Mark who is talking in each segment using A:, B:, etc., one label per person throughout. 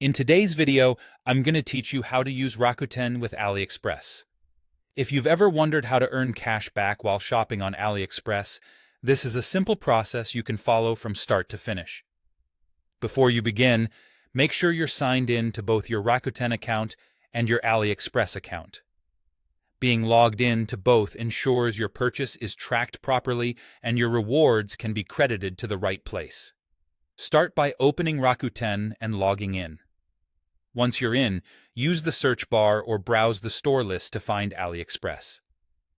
A: In today's video, I'm going to teach you how to use Rakuten with AliExpress. If you've ever wondered how to earn cash back while shopping on AliExpress, this is a simple process you can follow from start to finish. Before you begin, make sure you're signed in to both your Rakuten account and your AliExpress account. Being logged in to both ensures your purchase is tracked properly and your rewards can be credited to the right place. Start by opening Rakuten and logging in. Once you're in, use the search bar or browse the store list to find AliExpress.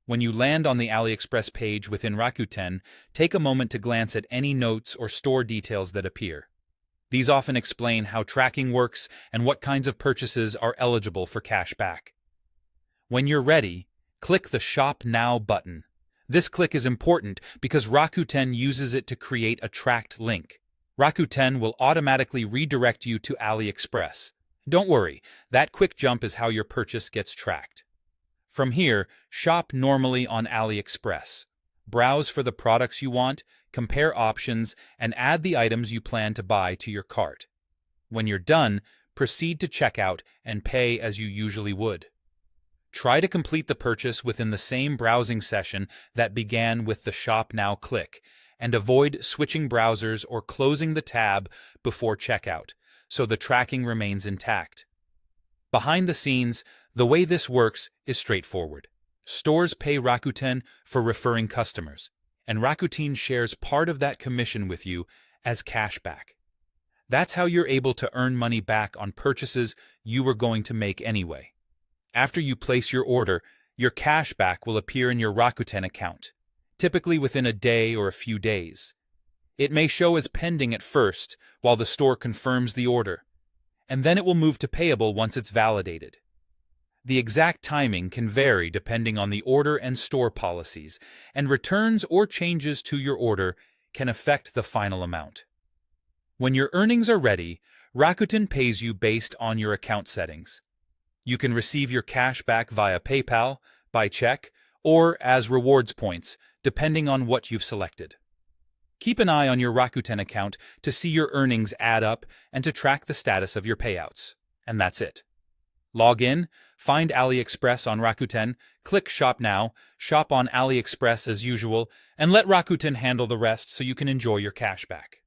A: When you land on the AliExpress page within Rakuten, take a moment to glance at any notes or store details that appear. These often explain how tracking works and what kinds of purchases are eligible for cash back. When you're ready, click the Shop Now button. This click is important because Rakuten uses it to create a tracked link. Rakuten will automatically redirect you to AliExpress. Don't worry, that quick jump is how your purchase gets tracked. From here, shop normally on AliExpress. Browse for the products you want, compare options, and add the items you plan to buy to your cart. When you're done, proceed to checkout and pay as you usually would. Try to complete the purchase within the same browsing session that began with the Shop Now click, and avoid switching browsers or closing the tab before checkout, so the tracking remains intact. Behind the scenes, the way this works is straightforward. Stores pay Rakuten for referring customers, and Rakuten shares part of that commission with you as cashback. That's how you're able to earn money back on purchases you were going to make anyway. After you place your order, your cashback will appear in your Rakuten account, typically within a day or a few days. It may show as pending at first while the store confirms the order, and then it will move to payable once it's validated. The exact timing can vary depending on the order and store policies, and returns or changes to your order can affect the final amount. When your earnings are ready, Rakuten pays you based on your account settings. You can receive your cash back via PayPal, by check, or as rewards points, depending on what you've selected. Keep an eye on your Rakuten account to see your earnings add up and to track the status of your payouts. And that's it. Log in, find AliExpress on Rakuten, click Shop Now, shop on AliExpress as usual, and let Rakuten handle the rest so you can enjoy your cash back.